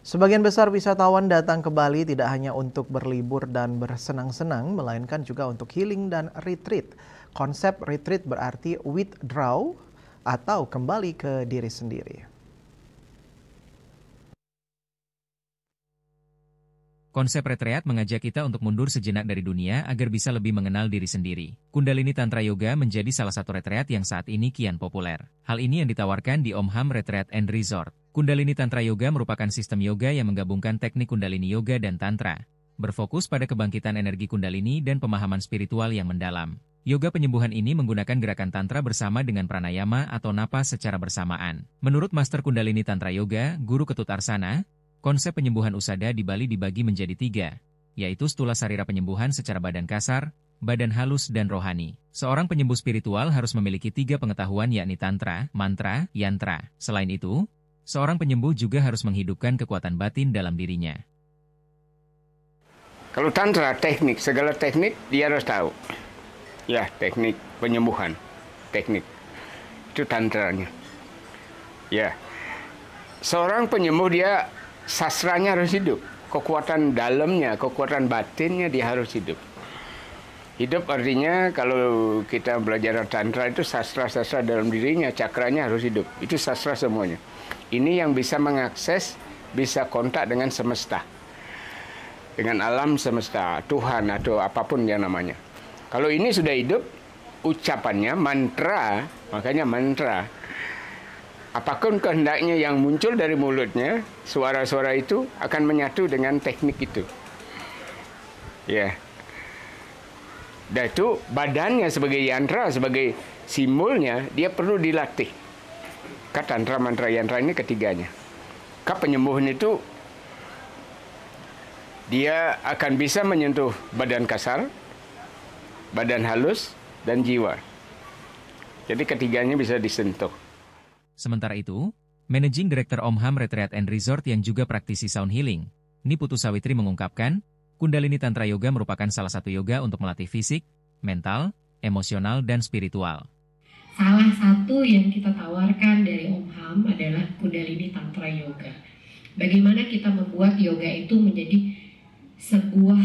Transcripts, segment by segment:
Sebagian besar wisatawan datang ke Bali tidak hanya untuk berlibur dan bersenang-senang, melainkan juga untuk healing dan retreat. Konsep retreat berarti withdraw atau kembali ke diri sendiri. Konsep retreat mengajak kita untuk mundur sejenak dari dunia agar bisa lebih mengenal diri sendiri. Kundalini Tantra Yoga menjadi salah satu retreat yang saat ini kian populer. Hal ini yang ditawarkan di Omham Retreat and Resort. Kundalini Tantra Yoga merupakan sistem yoga yang menggabungkan teknik Kundalini Yoga dan Tantra, berfokus pada kebangkitan energi Kundalini dan pemahaman spiritual yang mendalam. Yoga penyembuhan ini menggunakan gerakan Tantra bersama dengan pranayama atau napas secara bersamaan. Menurut Master Kundalini Tantra Yoga, Guru Ketut Arsana, konsep penyembuhan usada di Bali dibagi menjadi 3, yaitu stula sarira penyembuhan secara badan kasar, badan halus, dan rohani. Seorang penyembuh spiritual harus memiliki 3 pengetahuan yakni tantra, mantra, yantra. Selain itu, seorang penyembuh juga harus menghidupkan kekuatan batin dalam dirinya. Kalau tantra, teknik, segala teknik dia harus tahu. Ya, teknik penyembuhan, teknik. Itu tantranya. Ya, seorang penyembuh dia sastranya harus hidup, kekuatan dalamnya, kekuatan batinnya dia harus hidup. Hidup artinya kalau kita belajar tantra itu sastra-sastra dalam dirinya, cakranya harus hidup. Itu sastra semuanya. Ini yang bisa mengakses, bisa kontak dengan semesta. Dengan alam semesta, Tuhan atau apapun yang namanya. Kalau ini sudah hidup, ucapannya mantra, makanya mantra. Apapun kehendaknya yang muncul dari mulutnya, suara-suara itu akan menyatu dengan teknik itu. Ya. Dan itu badannya sebagai yantra, sebagai simbolnya, dia perlu dilatih. Tantra, mantra, yantra ini ketiganya. Penyembuhan itu, dia akan bisa menyentuh badan kasar, badan halus, dan jiwa. Jadi ketiganya bisa disentuh. Sementara itu, Managing Director Omham Retreat and Resort yang juga praktisi sound healing, Niputu Sawitri mengungkapkan, Kundalini Tantra Yoga merupakan salah satu yoga untuk melatih fisik, mental, emosional, dan spiritual. Salah satu yang kita tawarkan dari Omham adalah Kundalini Tantra Yoga. Bagaimana kita membuat yoga itu menjadi sebuah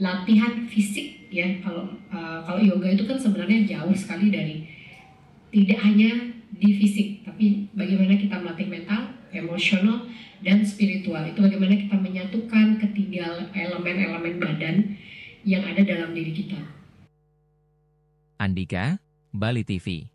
latihan fisik, ya. Kalau yoga itu kan sebenarnya jauh sekali dari, tidak hanya di fisik, tapi bagaimana kita melatih mental, emosional, dan spiritual. Itu bagaimana kita menyatukan ketiga elemen-elemen badan yang ada dalam diri kita. Andika, Bali TV.